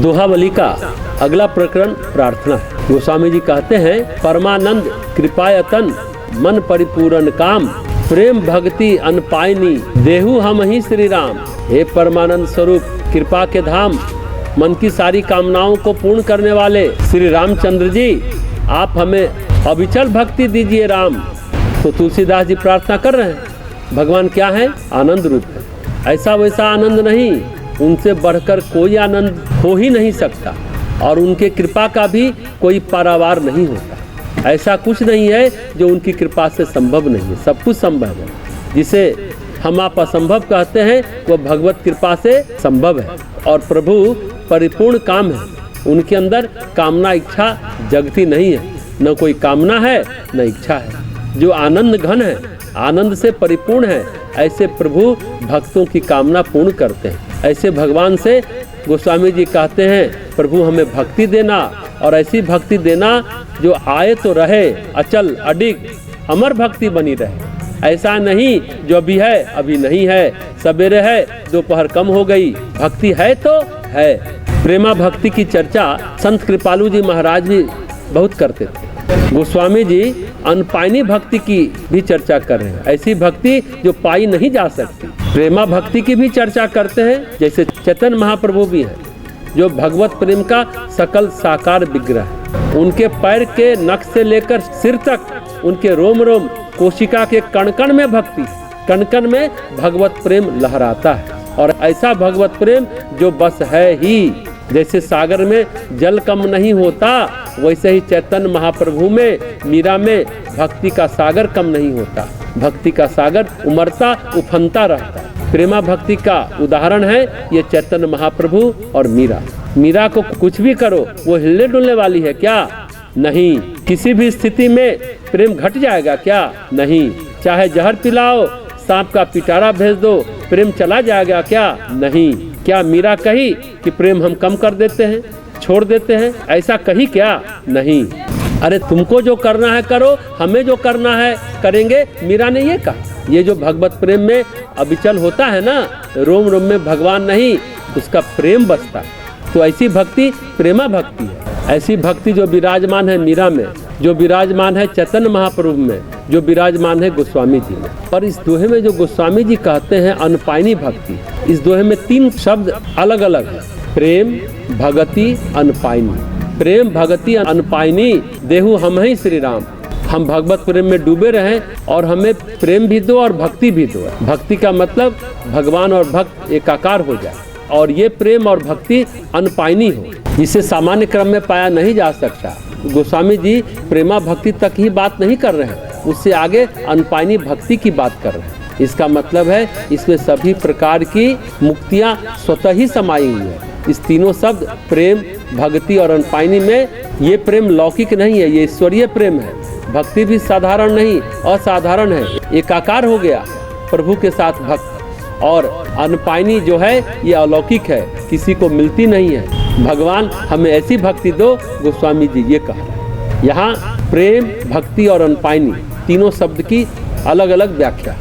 दोहावली का अगला प्रकरण प्रार्थना है। गोस्वामी जी कहते हैं, परमानंद कृपायतन मन परिपूर्ण काम, प्रेम भक्ति अनपायनी देहु हम ही श्री राम। हे परमानंद स्वरूप, कृपा के धाम, मन की सारी कामनाओं को पूर्ण करने वाले श्री रामचंद्र जी, आप हमें अविचल भक्ति दीजिए राम। तो तुलसीदास जी प्रार्थना कर रहे हैं। भगवान क्या है? आनंद रूप है। ऐसा वैसा आनंद नहीं, उनसे बढ़कर कोई आनंद हो ही नहीं सकता, और उनके कृपा का भी कोई पारावार नहीं होता। ऐसा कुछ नहीं है जो उनकी कृपा से संभव नहीं है, सब कुछ संभव है। जिसे हम आप असंभव कहते हैं वह भगवत कृपा से संभव है। और प्रभु परिपूर्ण काम है, उनके अंदर कामना इच्छा जगती नहीं है, न कोई कामना है न इच्छा है। जो आनंद घन है, आनंद से परिपूर्ण है, ऐसे प्रभु भक्तों की कामना पूर्ण करते हैं। ऐसे भगवान से गोस्वामी जी कहते हैं, प्रभु हमें भक्ति देना, और ऐसी भक्ति देना जो आए तो रहे, अचल अडिग अमर भक्ति बनी रहे। ऐसा नहीं जो अभी है अभी नहीं है, सवेरे है दोपहर कम हो गई, भक्ति है तो है। प्रेमा भक्ति की चर्चा संत कृपालु जी महाराज भी बहुत करते थे। गोस्वामी जी अनपायनी भक्ति की भी चर्चा कर रहे हैं, ऐसी भक्ति जो पाई नहीं जा सकती। प्रेमा भक्ति की भी चर्चा करते हैं, जैसे चैतन्य महाप्रभु भी हैं, जो भगवत प्रेम का सकल साकार विग्रह है। उनके पैर के नख से लेकर सिर तक, उनके रोम रोम कोशिका के कण कण में भक्ति, कण कण में भगवत प्रेम लहराता है। और ऐसा भगवत प्रेम जो बस है ही। जैसे सागर में जल कम नहीं होता, वैसे ही चैतन्य महाप्रभु में, मीरा में भक्ति का सागर कम नहीं होता। भक्ति का सागर उमड़ता उफनता रहता। प्रेमा भक्ति का उदाहरण है ये चैतन्य महाप्रभु और मीरा। मीरा को कुछ भी करो वो हिलने डुलने वाली है क्या? नहीं। किसी भी स्थिति में प्रेम घट जाएगा क्या? नहीं। चाहे जहर पिलाओ, सांप का पिटारा भेज दो, प्रेम चला जाएगा क्या? नहीं। क्या मीरा कही कि प्रेम हम कम कर देते हैं, छोड़ देते हैं? ऐसा कही क्या? नहीं। अरे तुमको जो करना है करो, हमें जो करना है करेंगे, मीरा ने ये कहा। ये जो भगवत प्रेम में अविचल होता है ना, रोम रोम में भगवान नहीं, उसका प्रेम बसता है। तो ऐसी भक्ति प्रेमा भक्ति है। ऐसी भक्ति जो विराजमान है मीरा में, जो विराजमान है चैतन्य महाप्रभु में, जो विराजमान है गोस्वामी जी में। और इस दोहे में जो गोस्वामी जी कहते हैं अनपायनी भक्ति, इस दोहे में 3 शब्द अलग अलग है। प्रेम भगति अनपायनी। प्रेम भगति अनपायनी देहु हम ही श्री राम। हम भगवत प्रेम में डूबे रहें और हमें प्रेम भी दो और भक्ति भी दो। भक्ति का मतलब भगवान और भक्त एकाकार हो जाए, और ये प्रेम और भक्ति अनपायनी हो, जिसे सामान्य क्रम में पाया नहीं जा सकता। गोस्वामी जी प्रेमा भक्ति तक ही बात नहीं कर रहे हैं, उससे आगे अनपायनी भक्ति की बात कर रहे हैं। इसका मतलब है इसमें सभी प्रकार की मुक्तियाँ स्वतः ही समाई हुई है। इस तीनों शब्द प्रेम भक्ति और अनपायनी में, ये प्रेम लौकिक नहीं है, ये ईश्वरीय प्रेम है। भक्ति भी साधारण नहीं, असाधारण है, एकाकार हो गया प्रभु के साथ भक्त। और अनपायनी जो है ये अलौकिक है, किसी को मिलती नहीं है। भगवान हमें ऐसी भक्ति दो, गोस्वामी जी ये कह रहे हैं। यहाँ प्रेम भक्ति और अनपायनी तीनों शब्द की अलग अलग व्याख्या।